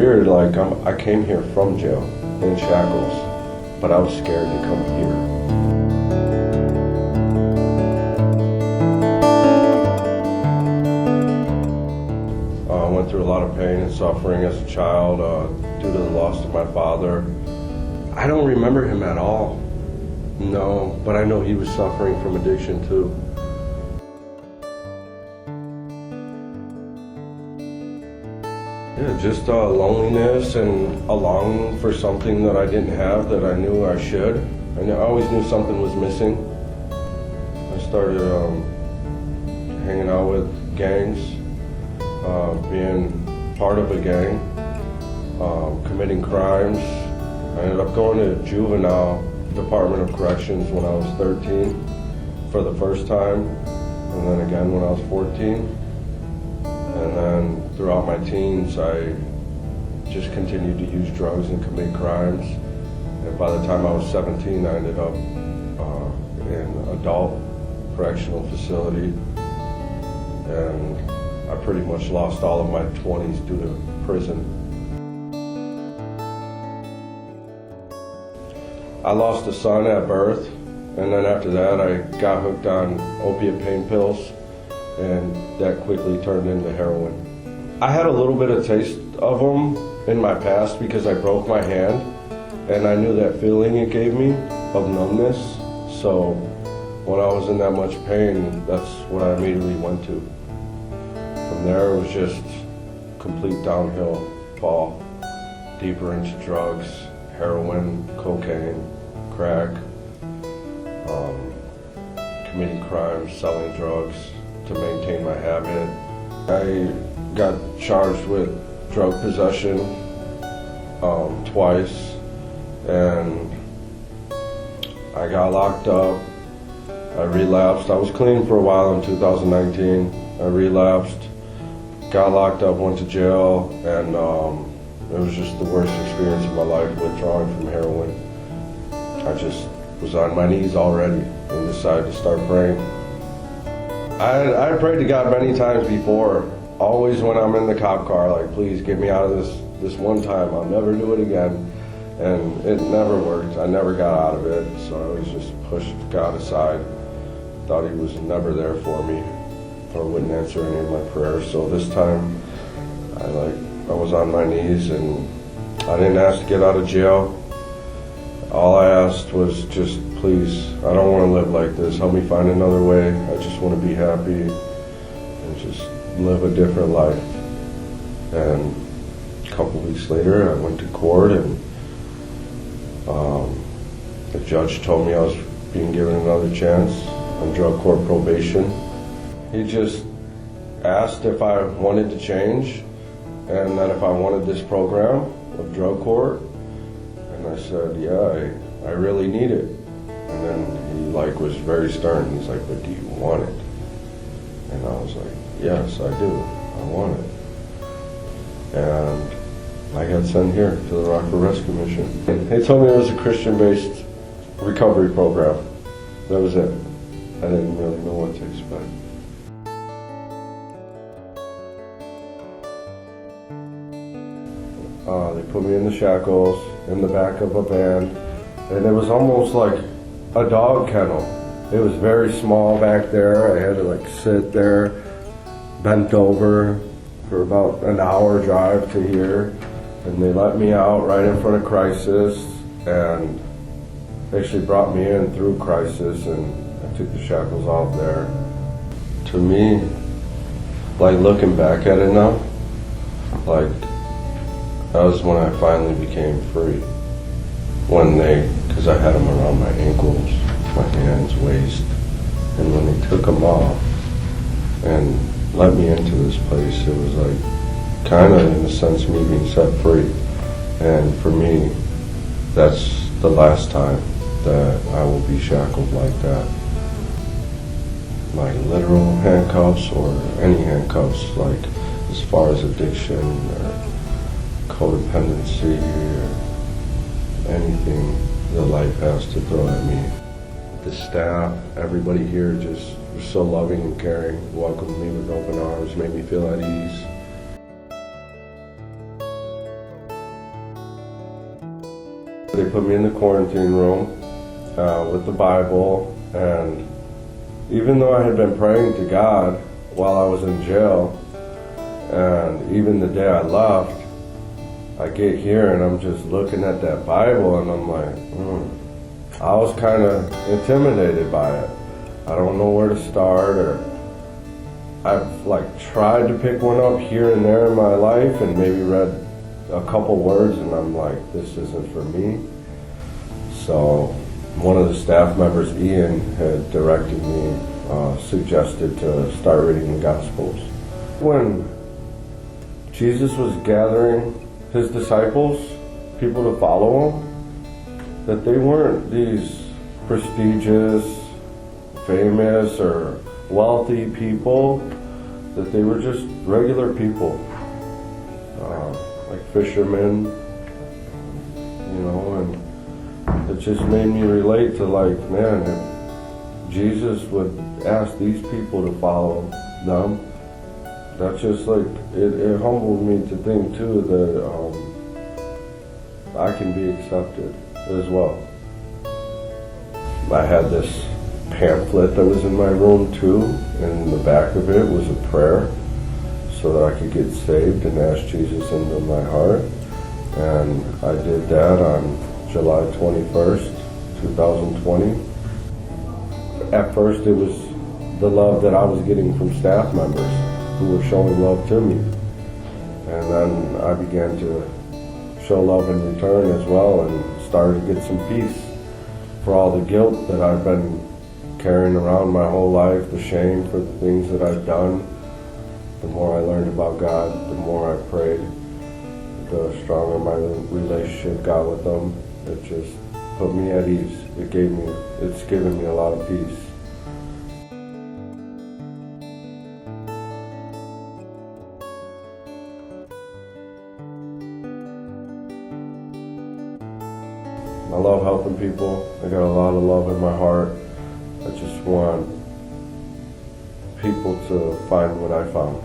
weird, like I came here from jail in shackles, but I was scared to come here. I went through a lot of pain and suffering as a child due to the loss of my father. I don't remember him at all, no, but I know he was suffering from addiction too. Yeah, just loneliness and a longing for something that I didn't have that I knew I should. I always knew something was missing. I started hanging out with gangs, being part of a gang, committing crimes. I ended up going to juvenile Department of Corrections when I was 13 for the first time, and then again when I was 14. And then throughout my teens, I just continued to use drugs and commit crimes. And by the time I was 17, I ended up in adult correctional facility. And I pretty much lost all of my 20s due to prison. I lost a son at birth, and then after that I got hooked on opiate pain pills, and that quickly turned into heroin. I had a little bit of taste of them in my past because I broke my hand, and I knew that feeling it gave me of numbness. So when I was in that much pain, that's what I immediately went to. From there it was just complete downhill fall, deeper into drugs, heroin, cocaine, crack, committing crimes, selling drugs to maintain my habit. I got charged with drug possession twice, and I got locked up. I relapsed. I was clean for a while in 2019. I relapsed, got locked up, went to jail, and it was just the worst experience of my life withdrawing from heroin. I just was on my knees already and decided to start praying. I prayed to God many times before, always when I'm in the cop car, like, please get me out of this one time, I'll never do it again. And it never worked. I never got out of it, so I always just pushed God aside. Thought he was never there for me or wouldn't answer any of my prayers. So this time I was on my knees, and I didn't ask to get out of jail. All I asked was just, please, I don't want to live like this. Help me find another way. I just want to be happy and just live a different life. And a couple weeks later, I went to court, and the judge told me I was being given another chance on drug court probation. He just asked if I wanted to change, and that if I wanted this program of drug court. And I said, yeah, I really need it. And then he was very stern. He's like, but do you want it? And I was like, yes, I do. I want it. And I got sent here to the Rockford Rescue Mission. They told me it was a Christian-based recovery program. That was it. I didn't really know what to expect. They put me in the shackles in the back of a van, and it was almost like a dog kennel. It was very small back there. I had to sit there, bent over for about an hour drive to here, and they let me out right in front of crisis, and they actually brought me in through crisis, and I took the shackles off there. To me, looking back at it now, that was when I finally became free. Because I had them around my ankles, my hands, waist, and when they took them off and let me into this place, it was kind of in a sense me being set free. And for me, that's the last time that I will be shackled like that. Literal handcuffs or any handcuffs, as far as addiction or codependency or anything that life has to throw at me. The staff, everybody here just was so loving and caring, welcomed me with open arms, made me feel at ease. They put me in the quarantine room with the Bible, and even though I had been praying to God while I was in jail, and even the day I left, I get here and I'm just looking at that Bible and I'm like, I was kind of intimidated by it. I don't know where to start, or I've tried to pick one up here and there in my life and maybe read a couple words and I'm like, this isn't for me. So one of the staff members, Ian, had directed me, suggested to start reading the Gospels. When Jesus was gathering his disciples, people to follow him, that they weren't these prestigious, famous, or wealthy people, that they were just regular people, like fishermen, and it just made me relate to man, if Jesus would ask these people to follow them, that's just it humbled me to think too that I can be accepted as well. I had this pamphlet that was in my room too, and the back of it was a prayer so that I could get saved and ask Jesus into my heart. And I did that on July 21st, 2020. At first it was the love that I was getting from staff members who were showing love to me. And then I began to show love in return as well and started to get some peace for all the guilt that I've been carrying around my whole life, the shame for the things that I've done. The more I learned about God, the more I prayed, the stronger my relationship got with him. It just put me at ease. It's given me a lot of peace. I love helping people. I got a lot of love in my heart. I just want people to find what I found.